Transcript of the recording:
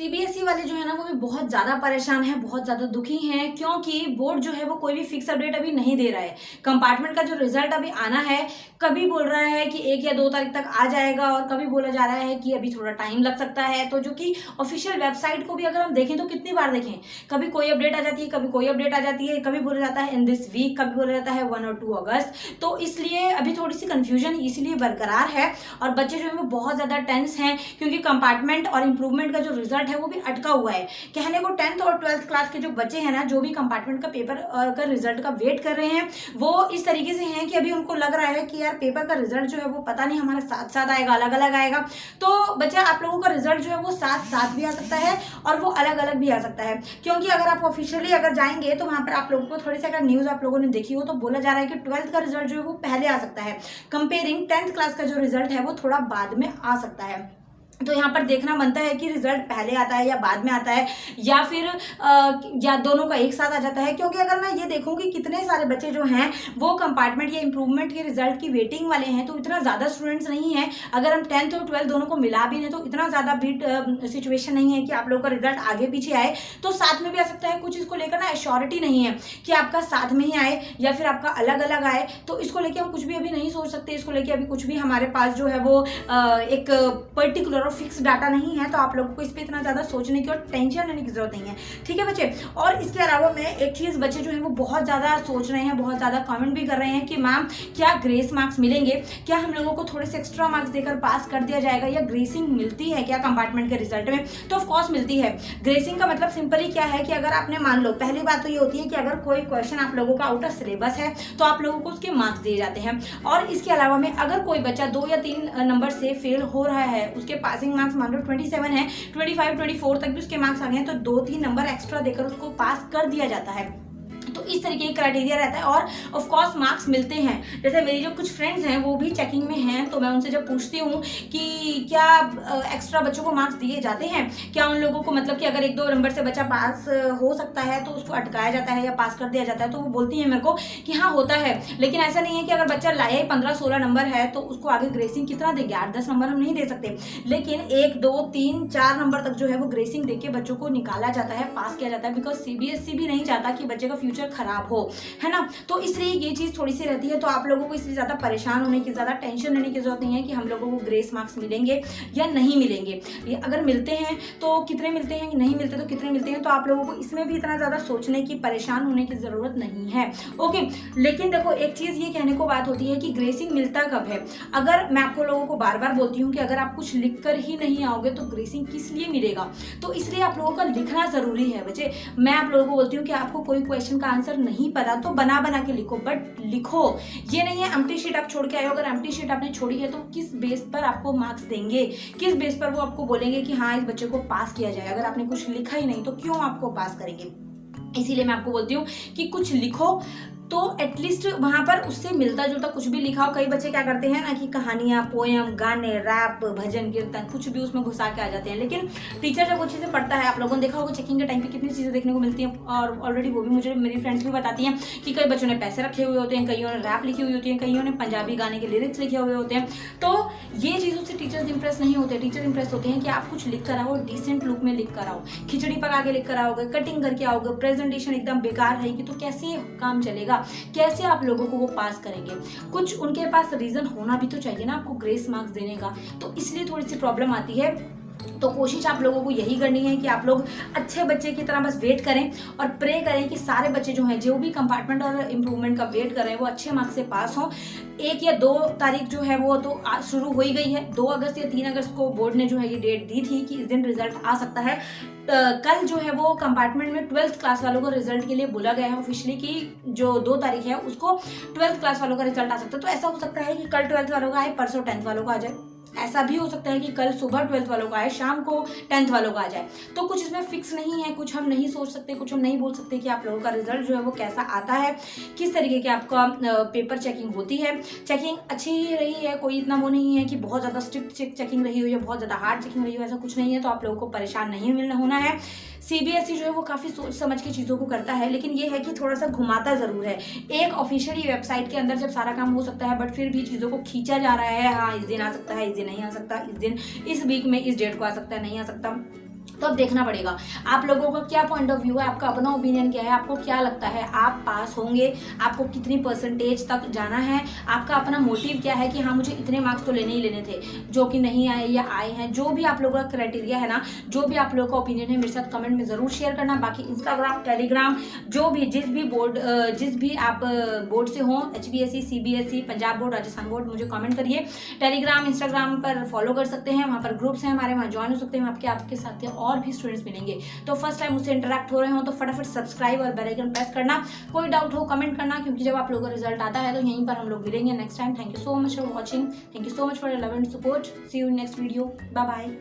CBSE वाले जो है ना वो भी बहुत ज़्यादा परेशान हैं, बहुत ज़्यादा दुखी हैं, क्योंकि बोर्ड जो है वो कोई भी फिक्स अपडेट अभी नहीं दे रहा है। कंपार्टमेंट का जो रिजल्ट अभी आना है, कभी बोल रहा है कि 1 या 2 तारीख तक आ जाएगा और कभी बोला जा रहा है कि अभी थोड़ा टाइम लग सकता है। तो जो कि ऑफिशियल वेबसाइट को भी अगर हम देखें तो कितनी बार देखें, कभी कोई अपडेट आ जाती है, कभी कोई अपडेट आ जाती है, कभी बोला जाता है इन दिस वीक, कभी बोला जाता है 1 और 2 अगस्त। तो इसलिए अभी थोड़ी सी कंफ्यूजन इसलिए बरकरार है और बच्चे जो है वो बहुत ज़्यादा टेंस हैं, क्योंकि कंपार्टमेंट और इम्प्रूवमेंट का जो रिजल्ट है वो भी अटका हुआ है। कहने को 10th और 12th क्लास के जो बच्चे हैं ना, जो भी कंपार्टमेंट का पेपर का रिजल्ट का वेट कर रहे हैं, वो इस तरीके से हैं कि अभी उनको लग रहा है कि यार पेपर का रिजल्ट जो है वो पता नहीं हमारे साथ साथ आएगा, अलग अलग आएगा। तो बच्चा आप लोगों का रिजल्ट जो है वो साथ साथ भी आ सकता है और वो अलग अलग भी आ सकता है, क्योंकि अगर आप ऑफिशियली अगर जाएंगे तो वहां पर आप लोगों को थोड़ी सी अगर न्यूज आप लोगों ने देखी हो तो बोला जा रहा है कि 12th का रिजल्ट जो है वो पहले आ सकता है, कंपेयरिंग 10th क्लास का जो रिजल्ट है वो थोड़ा बाद में आ सकता है। तो यहाँ पर देखना बनता है कि रिजल्ट पहले आता है या बाद में आता है, या फिर या दोनों का एक साथ आ जाता है। क्योंकि अगर मैं ये देखूँ कि कितने सारे बच्चे जो हैं वो कंपार्टमेंट या इम्प्रूवमेंट के रिजल्ट की वेटिंग वाले हैं, तो इतना ज़्यादा स्टूडेंट्स नहीं है। अगर हम 10th और 12th दोनों को मिला भी दें तो इतना ज़्यादा बीट सिचुएशन नहीं है कि आप लोगों का रिजल्ट आगे पीछे आए। तो साथ में भी आ सकता है, कुछ इसको लेकर ना एश्योरिटी नहीं है कि आपका साथ में ही आए या फिर आपका अलग अलग आए। तो इसको लेके हम कुछ भी अभी नहीं सोच सकते, इसको लेके अभी कुछ भी हमारे पास जो है वो एक पर्टिकुलर फिक्स डाटा नहीं है। तो आप लोगों को इस पे इतना ज्यादा सोचने की और टेंशन लेने की जरूरत नहीं है, ठीक है बच्चे। और इसके अलावा मैं एक चीज, बच्चे जो है वो बहुत ज्यादा सोच रहे हैं, बहुत ज्यादा कमेंट भी कर रहे हैं कि मैम क्या ग्रेस मार्क्स मिलेंगे, क्या हम लोगों को थोड़े से एक्स्ट्रा मार्क्स देकर पास कर दिया जाएगा, या ग्रेसिंग मिलती है क्या कंपार्टमेंट के रिजल्ट में। तो ऑफकोर्स मिलती है। ग्रेसिंग का मतलब सिंपली क्या है कि अगर आपने मान लो, पहली बात तो ये होती है कि अगर कोई क्वेश्चन आप लोगों का आउट ऑफ सिलेबस है तो आप लोगों को उसके मार्क्स दिए जाते हैं। और इसके अलावा में अगर कोई बच्चा 2 या 3 नंबर से फेल हो रहा है, उसके पासिंग मार्क्स मान लो 27 है, 25 24 तक भी उसके मार्क्स आ गए हैं, तो 2-3 नंबर एक्स्ट्रा देकर उसको पास कर दिया जाता है। तो इस तरीके का क्राइटेरिया रहता है और ऑफ कोर्स मार्क्स मिलते हैं। जैसे मेरी जो कुछ फ्रेंड्स हैं वो भी चेकिंग में हैं, तो मैं उनसे जब पूछती हूँ कि क्या एक्स्ट्रा बच्चों को मार्क्स दिए जाते हैं, क्या उन लोगों को मतलब कि अगर 1-2 नंबर से बच्चा पास हो सकता है तो उसको अटकाया जाता है या पास कर दिया जाता है, तो वो बोलती है मेरे को कि हाँ होता है। लेकिन ऐसा नहीं है कि अगर बच्चा लाया ही 15-16 नंबर है तो उसको आगे ग्रेसिंग कितना देंगे, 8-10 नंबर हम नहीं दे सकते, लेकिन 1-2-3-4 नंबर तक जो है वो ग्रेसिंग देके बच्चों को निकाला जाता है, पास किया जाता है। बिकॉज सीबीएसई भी नहीं चाहता कि बच्चे का फ्यूचर खराब हो, है ना। तो इसलिए ये चीज थोड़ी सी रहती है। तो आप लोगों को इसलिए ज्यादा परेशान होने की, ज्यादा टेंशन लेने की जरूरत नहीं है कि हम लोगों को ग्रेस मार्क्स मिलेंगे या नहीं मिलेंगे। ये अगर मिलते हैं तो कितने मिलते हैं, नहीं मिलते तो कितने मिलते हैं, तो आप लोगों को इसमें भी इतना ज्यादा सोचने की, परेशान होने की जरूरत नहीं है। ओके, लेकिन देखो एक चीज ये कहने को बात होती है कि ग्रेसिंग मिलता कब है। अगर मैं आपको लोगों को बार बार बोलती हूँ कि अगर आप कुछ लिख कर ही नहीं आओगे तो ग्रेसिंग किस लिए मिलेगा। तो इसलिए आप लोगों का लिखना जरूरी है बच्चे। मैं आप लोगों को बोलती हूँ कि आपको कोई क्वेश्चन का आंसर नहीं पता तो बना बना के लिखो, बट लिखो। ये नहीं है एम्प्टी शीट आप छोड़ के आए हो, अगर एम्प्टी शीट आपने छोड़ी है तो किस बेस पर आपको मार्क्स देंगे, किस बेस पर वो आपको बोलेंगे कि हाँ इस बच्चे को पास किया जाए। अगर आपने कुछ लिखा ही नहीं तो क्यों आपको पास करेंगे। इसीलिए मैं आपको बोलती हूँ कि कुछ लिखो तो एटलीस्ट वहां पर उससे मिलता जुलता कुछ भी लिखा हो। कई बच्चे क्या करते हैं ना कि कहानियां, पोएम, गाने, रैप, भजन, कीर्तन कुछ भी उसमें घुसा के आ जाते हैं। लेकिन टीचर जब वो चीज़ें पढ़ता है, आप लोगों ने देखा होगा चेकिंग के टाइम पे कितनी चीज़ें देखने को मिलती हैं, और ऑलरेडी वो भी मुझे मेरी फ्रेंड्स भी बताती हैं कि कई बच्चों ने पैसे रखे हुए होते हैं, कईयों ने रैप लिखी हुई होती है, कईयों ने पंजाबी गाने के लिरिक्स लिखे हुए होते हैं। तो ये चीज़ों से टीचर्स इंप्रेस नहीं होते। टीचर इंप्रेस होते हैं कि आप कुछ लिख कर आओ, डिसेंट लुक में लिख कर आओ। खिचड़ी पका के लिख कर आओगे, कटिंग करके आओगे, प्रेजेंटेशन एकदम बेकार रहेगी तो कैसे काम चलेगा, कैसे आप लोगों को वो पास करेंगे। कुछ उनके पास रीजन होना भी तो चाहिए ना आपको ग्रेस मार्क्स देने का। तो इसलिए थोड़ी सी प्रॉब्लम आती है। तो कोशिश आप लोगों को यही करनी है कि आप लोग अच्छे बच्चे की तरह बस वेट करें और प्रे करें कि सारे बच्चे जो हैं, जो भी कंपार्टमेंट और इम्प्रूवमेंट का वेट कर रहे हैं, वो अच्छे मार्क्स से पास हों। 1 या 2 तारीख जो है वो तो शुरू हो ही गई है। 2 अगस्त या 3 अगस्त को बोर्ड ने जो है ये डेट दी थी कि इस दिन रिजल्ट आ सकता है। कल जो है वो कंपार्टमेंट में 12th क्लास वालों को रिजल्ट के लिए बोला गया है ऑफिशियली कि जो 2 तारीख है उसको 12th क्लास वालों का रिजल्ट आ सकता है। तो ऐसा हो सकता है कि कल 12th वालों का आए, परसों 10th वालों का आ जाए। ऐसा भी हो सकता है कि कल सुबह 12th वालों का आए, शाम को 10th वालों का आ जाए। तो कुछ इसमें फिक्स नहीं है, कुछ हम नहीं सोच सकते, कुछ हम नहीं बोल सकते कि आप लोगों का रिजल्ट जो है वो कैसा आता है, किस तरीके की आपका पेपर चेकिंग होती है। चेकिंग अच्छी ही रही है, कोई इतना वो नहीं है कि बहुत ज़्यादा स्ट्रिक्ट चेकिंग रही हो या बहुत ज़्यादा हार्ड चेकिंग रही हो, ऐसा कुछ नहीं है। तो आप लोगों को परेशान नहीं होना है। सीबीएसई जो है वो काफ़ी सोच समझ के चीज़ों को करता है, लेकिन ये है कि थोड़ा सा घुमाता ज़रूर है। एक ऑफिशियली वेबसाइट के अंदर जब सारा काम हो सकता है, बट फिर भी चीज़ों को खींचा जा रहा है। हाँ इस दिन आ सकता है, इस दिन नहीं आ सकता, इस दिन इस वीक में इस डेट को आ सकता है, नहीं आ सकता। तो अब देखना पड़ेगा आप लोगों का क्या पॉइंट ऑफ व्यू है, आपका अपना ओपिनियन क्या है, आपको क्या लगता है आप पास होंगे, आपको कितनी परसेंटेज तक जाना है, आपका अपना मोटिव क्या है कि हाँ मुझे इतने मार्क्स तो लेने ही लेने थे, जो कि नहीं आए या आए हैं, जो भी आप लोगों का क्राइटेरिया है ना, जो भी आप लोगों का ओपिनियन है मेरे साथ कमेंट में ज़रूर शेयर करना। बाकी इंस्टाग्राम, टेलीग्राम, जो भी जिस भी आप बोर्ड से हो, HBSE, CBSE, Punjab board, Rajasthan board, मुझे कमेंट करिए। टेलीग्राम, इंस्टाग्राम पर फॉलो कर सकते हैं, वहाँ पर ग्रुप्स हैं हमारे, वहाँ ज्वाइन हो सकते हैं, आपके साथ और भी स्टूडेंट्स मिलेंगे। तो फर्स्ट टाइम मुझसे इंटरेक्ट हो रहे हो तो फटाफट सब्सक्राइब और बेल आइकन प्रेस करना। कोई डाउट हो कमेंट करना, क्योंकि जब आप लोगों का रिजल्ट आता है तो यहीं पर हम लोग मिलेंगे next time. Thank you so much for watching, thank you so much for your love and support. See you in next video, bye bye.